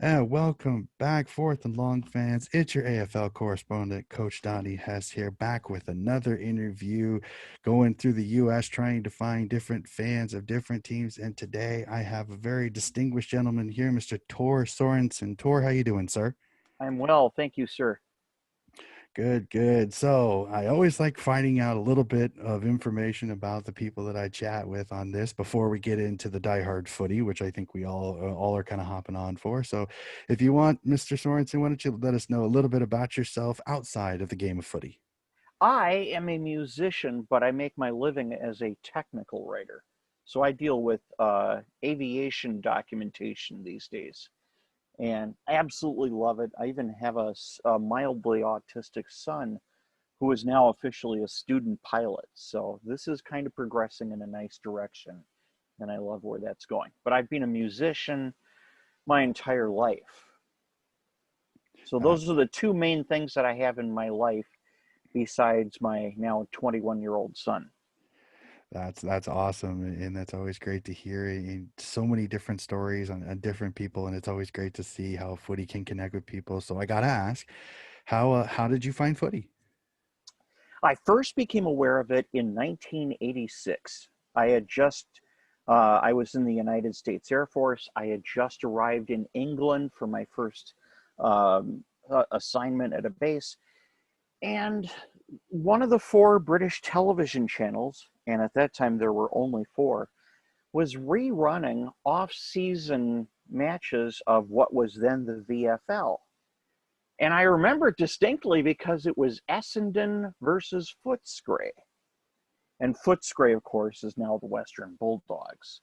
And welcome back, fourth and long fans. It's your AFL correspondent, Coach Donnie Hess here, back with another interview, going through the U.S., trying to find different fans of different teams. And today I have a very distinguished gentleman here, Mr. Tor Sorensen. Tor, how you doing, sir? I'm well, thank you, sir. Good, good. So I always like finding out a little bit of information about the people that I chat with on this before we get into the diehard footy, which I think we all are kind of hopping on for. So if you want, Mr. Sorensen, why don't you let us know a little bit about yourself outside of the game of footy? I am a musician, but I make my living as a technical writer. So I deal with aviation documentation these days, and I absolutely love it. I even have a mildly autistic son who is now officially a student pilot. So this is kind of progressing in a nice direction, and I love where that's going. But I've been a musician my entire life. So those That's are the two main things that I have in my life besides my now 21-year-old son. that's awesome, and that's always great to hear. And so many different stories on different people, and it's always great to see how footy can connect with people. So I gotta ask, how did you find footy? I first became aware of it in 1986. I was in the United States Air Force. I had just arrived in England for my first assignment at a base. And one of the four British television channels, and at that time there were only four, was rerunning off season matches of what was then the VFL. And I remember it distinctly because it was Essendon versus Footscray. And Footscray, of course, is now the Western Bulldogs.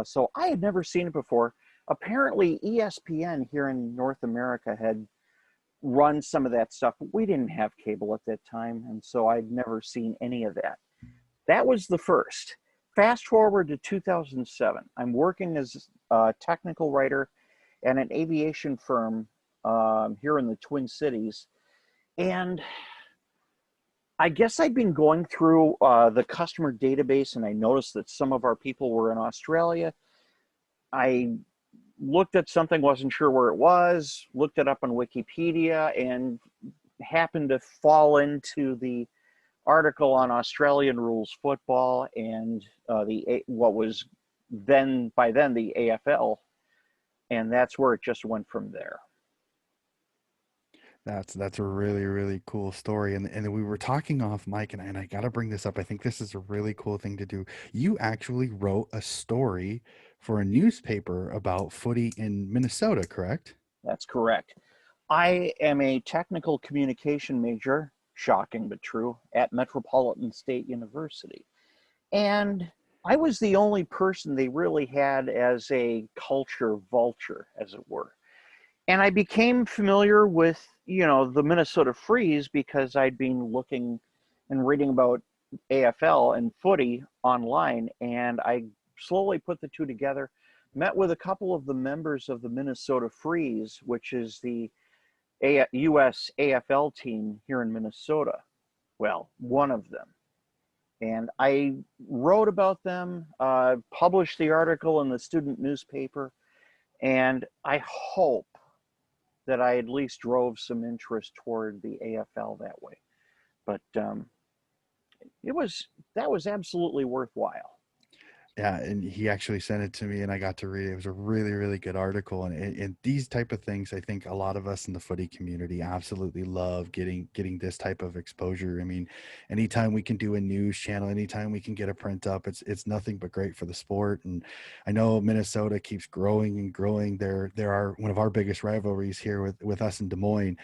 So I had never seen it before. Apparently, ESPN here in North America had run some of that stuff, but we didn't have cable at that time, and so I'd never seen any of that. That was the first. Fast forward to 2007. I'm working as a technical writer at an aviation firm here in the Twin Cities, and I guess I'd been going through the customer database, and I noticed that some of our people were in Australia. I looked at something, wasn't sure where it was, looked it up on Wikipedia, and happened to fall into the article on Australian rules football and what was then by then the AFL, and that's where it just went from there. That's a really, really cool story. And we were talking off mic, and I gotta bring this up. I think this is a really cool thing to do. You actually wrote a story for a newspaper about footy in Minnesota, correct? That's correct. I am a technical communication major, shocking but true, at Metropolitan State University. And I was the only person they really had as a culture vulture, as it were. And I became familiar with, the Minnesota Freeze because I'd been looking and reading about AFL and footy online, and I slowly put the two together. Met with a couple of the members of the Minnesota Freeze, which is the U.S. AFL team here in Minnesota. Well, one of them. And I wrote about them, published the article in the student newspaper, and I hope that I at least drove some interest toward the AFL that way. But it was that was absolutely worthwhile. Yeah, and he actually sent it to me, and I got to read it. It was a really, really good article, and these type of things, I think a lot of us in the footy community absolutely love getting this type of exposure. I mean, anytime we can do a news channel, anytime we can get a print up, it's nothing but great for the sport. And I know Minnesota keeps growing and growing. There are one of our biggest rivalries here with us in Des Moines,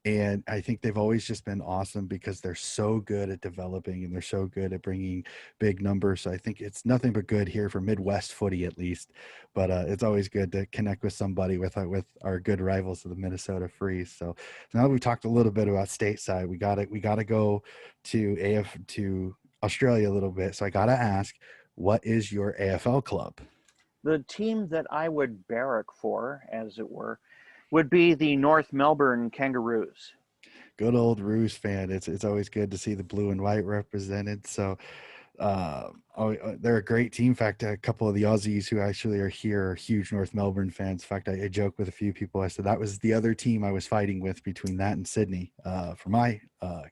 and I think they've always just been awesome because they're so good at developing and they're so good at bringing big numbers. So I think it's nothing but good here for Midwest footy, at least. But it's always good to connect with somebody with our good rivals of the Minnesota Freeze. So now that we've talked a little bit about stateside, we gotta go to Australia a little bit. So I gotta ask, what is your AFL club? The team that I would barrack for, as it were, would be the North Melbourne Kangaroos. Good old Roos fan. It's always good to see the blue and white represented. So They're a great team. In fact, a couple of the Aussies who actually are here are huge North Melbourne fans. In fact, I joke with a few people. I said that was the other team I was fighting with between that and Sydney for my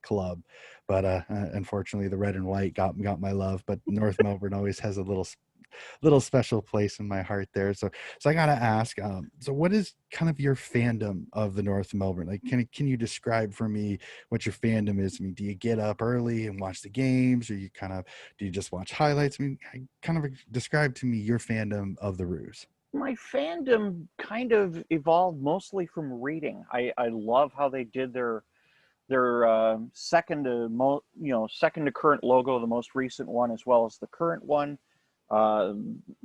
club. But unfortunately, the red and white got my love. But North Melbourne always has a little special place in my heart there. So I gotta ask, so what is kind of your fandom of the North Melbourne? Like, can you describe for me what your fandom is? I mean, do you get up early and watch the games, or do you just watch highlights? I mean, kind of describe to me your fandom of the Roos. My fandom kind of evolved mostly from reading. I love how they did their second to current logo, the most recent one as well as the current one. Uh,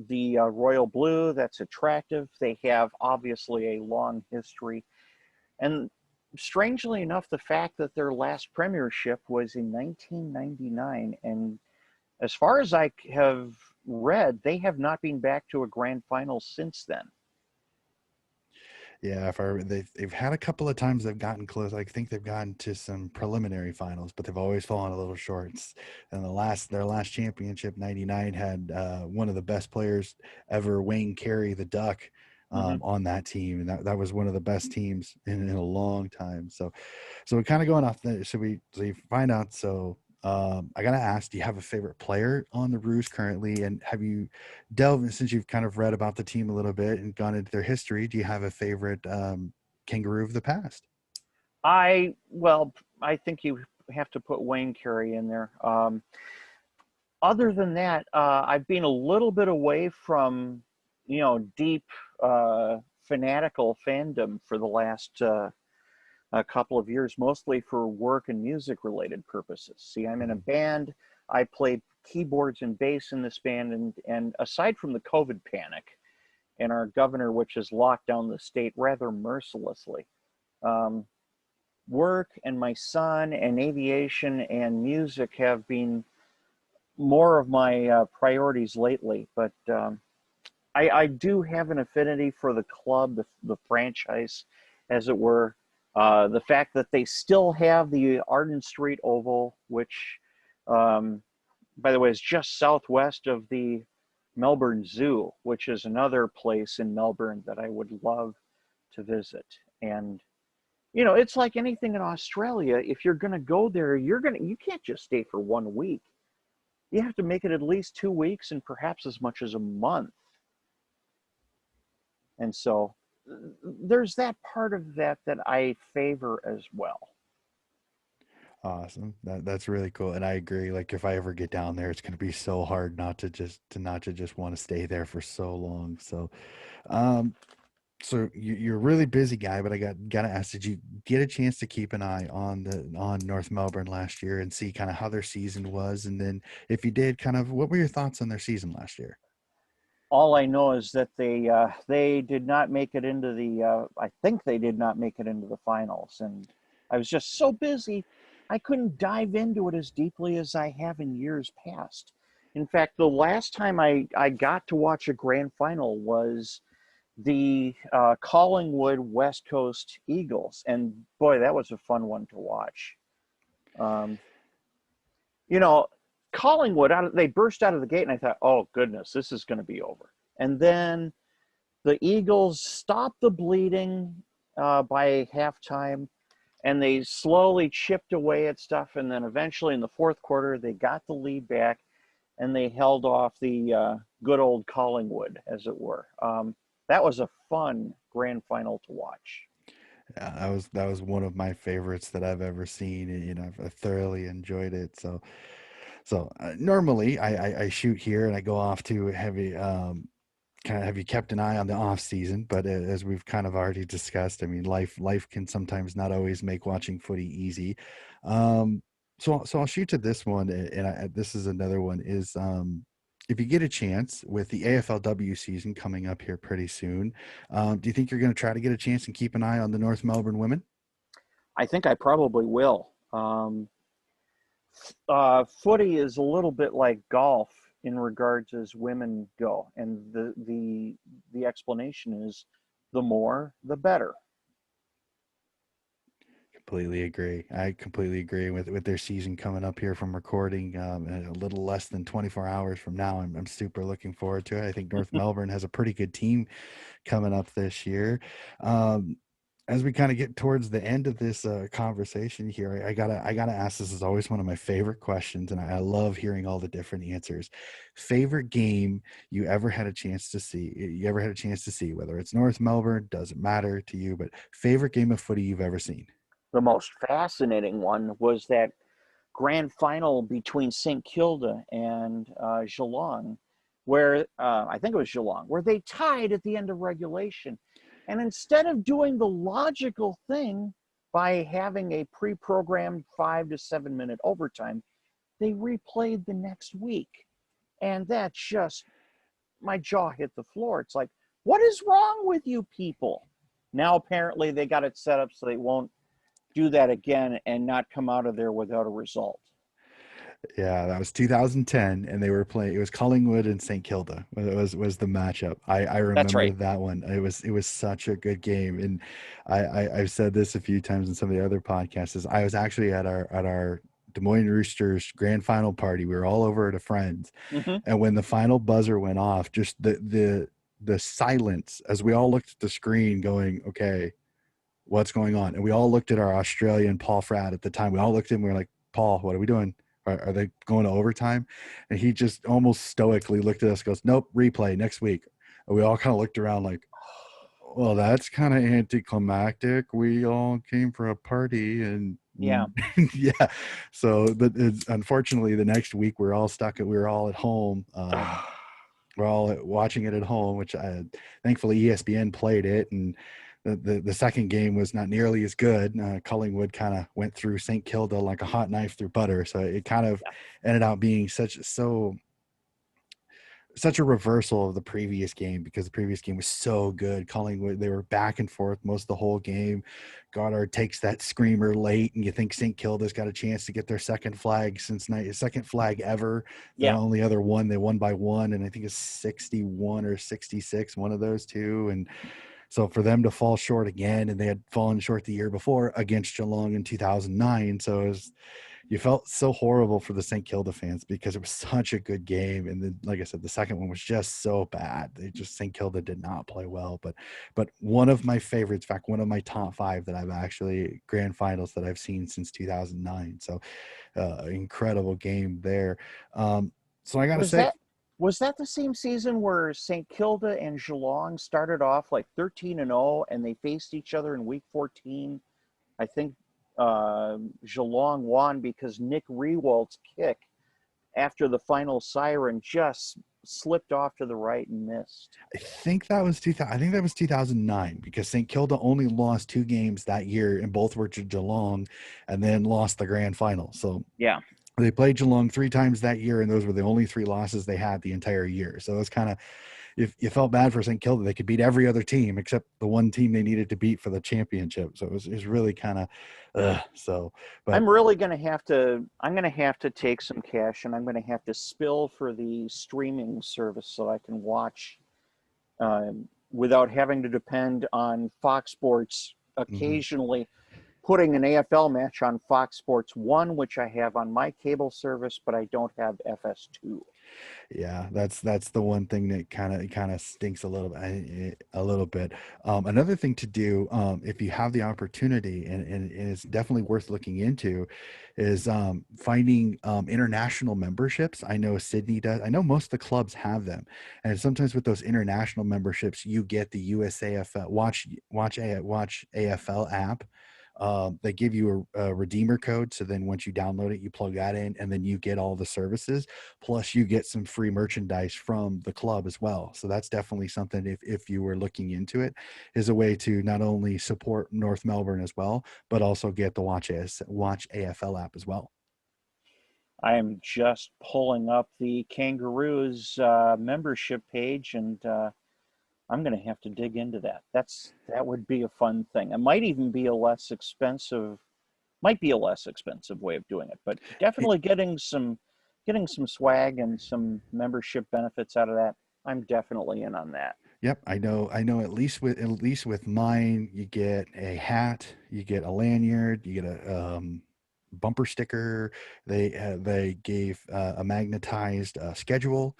the royal blue, that's attractive. They have obviously a long history, and strangely enough, the fact that their last premiership was in 1999, and as far as I have read, they have not been back to a grand final since then. Yeah, if I they've had a couple of times they've gotten close. I think they've gotten to some preliminary finals, but they've always fallen a little short. And their last championship, '99, had one of the best players ever, Wayne Carey, the Duck, Mm-hmm. on that team, and that was one of the best teams in a long time. So we're kind of going off the. So you find out. So I gotta ask, do you have a favorite player on the Roos currently, and have you delved, since you've kind of read about the team a little bit and gone into their history? Do you have a favorite Kangaroo of the past? Well, I think you have to put Wayne Carey in there. Other than that, I've been a little bit away from, deep fanatical fandom for the last a couple of years, mostly for work and music related purposes. See, I'm in a Mhm. band. I played keyboards and bass in this band, and aside from the COVID panic and our governor, which has locked down the state rather mercilessly, um, work and my son and aviation and music have been more of my priorities lately. But I do have an affinity for the club, the franchise, as it were. The fact that they still have the Arden Street Oval, which, um, by the way, is just southwest of the Melbourne Zoo, which is another place in Melbourne that I would love to visit. And it's like anything in Australia. If you're going to go there, you can't just stay for 1 week. You have to make it at least 2 weeks and perhaps as much as a month. And so there's that part of that I favor as well. Awesome. That's really cool. And I agree. Like, if I ever get down there, it's going to be so hard not to just want to stay there for so long. Um, so you're a really busy guy, but I gotta ask, did you get a chance to keep an eye on North Melbourne last year and see kind of how their season was? And then if you did, kind of what were your thoughts on their season last year? All I know is that they did not make it into the. I think they did not make it into the finals, and I was just so busy, I couldn't dive into it as deeply as I have in years past. In fact, the last time I got to watch a grand final was the Collingwood West Coast Eagles, and boy, that was a fun one to watch. Um, you know, Collingwood they burst out of the gate, and I thought, oh goodness, this is going to be over. And then the Eagles stopped the bleeding by halftime, and they slowly chipped away at stuff. And then eventually, in the fourth quarter, they got the lead back, and they held off the good old Collingwood, as it were. That was a fun grand final to watch. Yeah, that was one of my favorites that I've ever seen. And, I thoroughly enjoyed it. So normally I shoot here and I go off to heavy. Kind of have you kept an eye on the off season? But as we've kind of already discussed, I mean, life can sometimes not always make watching footy easy. So I'll shoot to this one, and this is another one. Is if you get a chance with the AFLW season coming up here pretty soon, do you think you're going to try to get a chance and keep an eye on the North Melbourne women? I think I probably will. Footy is a little bit like golf in regards as women go, and the explanation is the more the better. completely agree. I completely agree with their season coming up here from recording in a little less than 24 hours from now. I'm super looking forward to it. I think North Melbourne has a pretty good team coming up this year. Um, as we kind of get towards the end of this conversation here, I gotta ask. This is always one of my favorite questions, and I love hearing all the different answers. Favorite game you ever had a chance to see? You ever had a chance to see? Whether it's North Melbourne, doesn't matter to you, but favorite game of footy you've ever seen? The most fascinating one was that grand final between St. Kilda and Geelong, where I think it was Geelong, where they tied at the end of regulation. And instead of doing the logical thing by having a pre programmed 5 to 7 minute overtime, they replayed the next week. And that just, my jaw hit the floor. It's like, what is wrong with you people? Now, apparently, they got it set up so they won't do that again and not come out of there without a result. Yeah, that was 2010, and they were playing. It was Collingwood and St. Kilda. Was the matchup. I That's remember right. that one. It was such a good game, and I've said this a few times in some of the other podcasts. Is I was actually at our Des Moines Roosters grand final party. We were all over at a friend's, Mm-hmm. and when the final buzzer went off, just the silence as we all looked at the screen, going, okay, what's going on? And we all looked at our Australian Paul Fratt at the time. We all looked at him. We were like, Paul, what are we doing? Are they going to overtime? And he just almost stoically looked at us, goes, nope, replay next week. And we all kind of looked around like, well, that's kind of anticlimactic. We all came for a party and Yeah. yeah. So, but it's, unfortunately, the next week we're all stuck. We were all at home. We're all watching it at home, which thankfully ESPN played it, and the second game was not nearly as good. Collingwood kind of went through St. Kilda like a hot knife through butter, so it kind of Yeah. ended up being such a reversal of the previous game, because the previous game was so good. Collingwood, they were back and forth most of the whole game. Goddard takes that screamer late, and you think St. Kilda's got a chance to get their second flag since second flag ever. The Yeah. only other one, they won by one, and I think it's 61 or 66, one of those two. And so for them to fall short again, and they had fallen short the year before against Geelong in 2009. So it was, you felt so horrible for the St. Kilda fans because it was such a good game. And then, like I said, the second one was just so bad. They just, St. Kilda did not play well. But one of my favorites, in fact, one of my top five that I've actually grand finals that I've seen since 2009. So incredible game there. So I got to Was say, that was that the same season where St. Kilda and Geelong started off like 13-0 and they faced each other in week 14? I think Geelong won because Nick Rewalt's kick after the final siren just slipped off to the right and missed. I think that was 2000. I think that was 2009, because St. Kilda only lost two games that year, and both were to Geelong, and then lost the grand final. So Yeah. they played Geelong three times that year, and those were the only three losses they had the entire year. So it was kind of, if you felt bad for St. Kilda, they could beat every other team except the one team they needed to beat for the championship. So it was really kind of, so, but I'm gonna have to take some cash and I'm gonna have to spill for the streaming service so I can watch without having to depend on Fox Sports mhm. occasionally putting an AFL match on Fox Sports 1, which I have on my cable service, but I don't have FS2. Yeah, that's the one thing that kind of stinks a little bit. Another thing to do, if you have the opportunity, and it's definitely worth looking into, is finding international memberships. I know Sydney does. I know most of the clubs have them, and sometimes with those international memberships, you get the USAFL watch AFL app. They give you a redeemer code, so then once you download it, you plug that in, and then you get all the services. Plus, you get some free merchandise from the club as well. So that's definitely something, if you were looking into it, is a way to not only support North Melbourne as well, but also get the Watch AFL app as well. I am just pulling up the Kangaroos membership page, and I'm going to have to dig into that. That would be a fun thing. It might even be a less expensive, might be a less expensive way of doing it, but definitely getting some swag and some membership benefits out of that. I'm definitely in on that. Yep, I know at least with mine, you get a hat, you get a lanyard, you get a bumper sticker. They gave a magnetized schedule.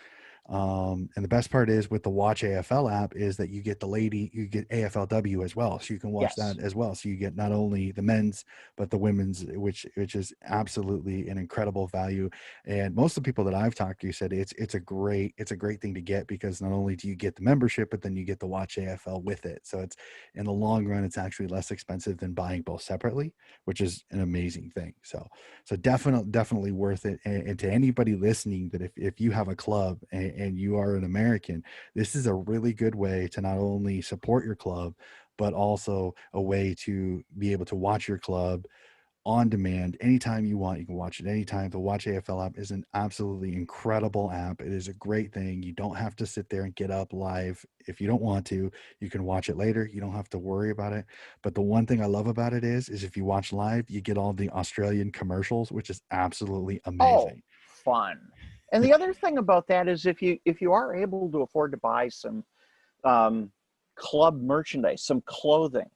And the best part is with the Watch AFL app is that you get AFLW as well, so you can watch Yes. that as well. So you get not only the men's but the women's, which is absolutely an incredible value. And most of the people that I've talked to said it's a great thing to get, because not only do you get the membership, but then you get the Watch AFL with it. So it's, in the long run, it's actually less expensive than buying both separately, which is an amazing thing. So definitely worth it. And to anybody listening, that if you have a club and you are an American, this is a really good way to not only support your club, but also a way to be able to watch your club on demand anytime you want. You can watch it anytime. The Watch AFL app is an absolutely incredible app. It is a great thing. You don't have to sit there and get up live if you don't want to. You can watch it later. You don't have to worry about it. But the one thing I love about it is if you watch live, you get all the Australian commercials, which is absolutely Oh, amazing. fun. And the other thing about that is if you are able to afford to buy some um, club merchandise, some clothing,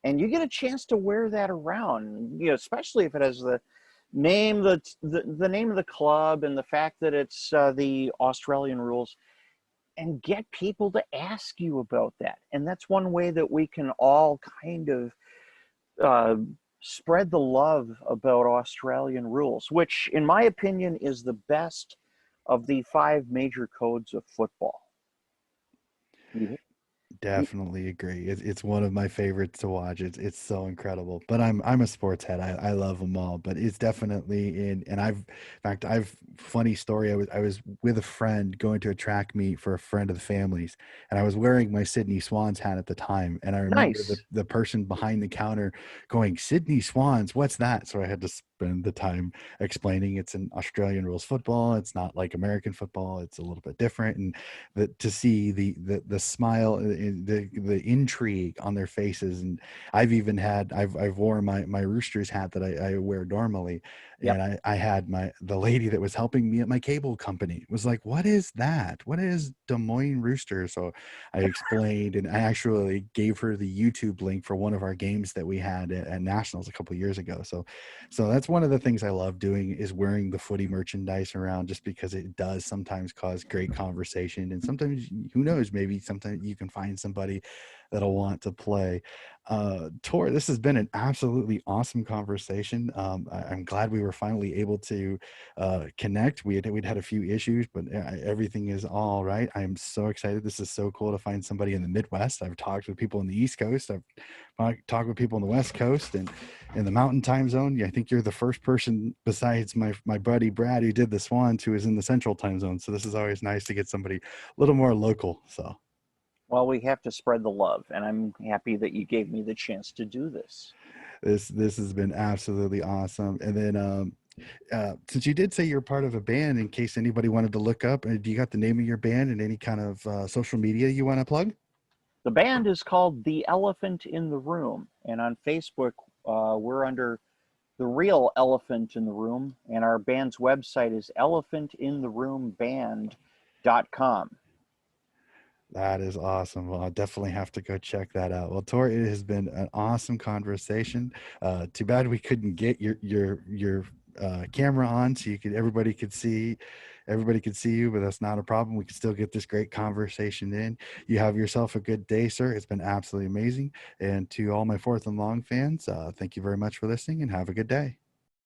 and you get a chance to wear that around, especially if it has the name of the club and the fact that it's the Australian rules, and get people to ask you about that. And that's one way that we can all kind of uh, spread the love about Australian rules, which, in my opinion, is the best of the five major codes of football. You, you, Definitely agree. It's one of my favorites to watch. It's so incredible. But I'm a sports head. I love them all. But it's definitely in. And in fact, I've funny story. I was with a friend going to a track meet for a friend of the family's, and I was wearing my Sydney Swans hat at the time. And I remember the nice. the person behind the counter going, "Sydney Swans, what's that?" So I had to spend the time explaining it's an Australian rules football. It's not like American football. It's a little bit different. And to see the smile, the intrigue on their faces. And I've worn my Roosters hat that I wear normally, Yep. and I had the lady that was helping me at my cable company was like, "What is that? What is Des Moines Rooster?" So I explained, and I actually gave her the YouTube link for one of our games that we had at Nationals a couple of years ago. So that's one of the things I love doing, is wearing the footy merchandise around, just because it does sometimes cause great conversation. And sometimes, who knows, maybe sometimes you can find somebody that'll want to play. Tor, this has been an absolutely awesome conversation. I'm glad we were finally able to connect. We'd had a few issues, but everything is all right. I'm so excited. This is so cool to find somebody in the Midwest. I've talked with people in the East Coast. I've talked with people on the West Coast, and in the Mountain Time Zone. Yeah, I think you're the first person besides my buddy Brad, who did the Swans, who is in the Central Time Zone. So this is always nice to get somebody a little more local. So Well, we have to spread the love, and I'm happy that you gave me the chance to do this. this has been absolutely awesome. And then since you did say you're part of a band, in case anybody wanted to look up, do you got the name of your band and any kind of social media you want to plug? The band is called The Elephant in the Room, and on Facebook, we're under The Real Elephant in the Room, and our band's website is elephantintheroomband.com. That is awesome. Well, I'll definitely have to go check that out. Well, Tor, it has been an awesome conversation. Too bad we couldn't get your camera on so everybody could see you, but that's not a problem. We can still get this great conversation in. You have yourself a good day, sir. It's been absolutely amazing. And to all my Fourth and Long fans, thank you very much for listening, and have a good day.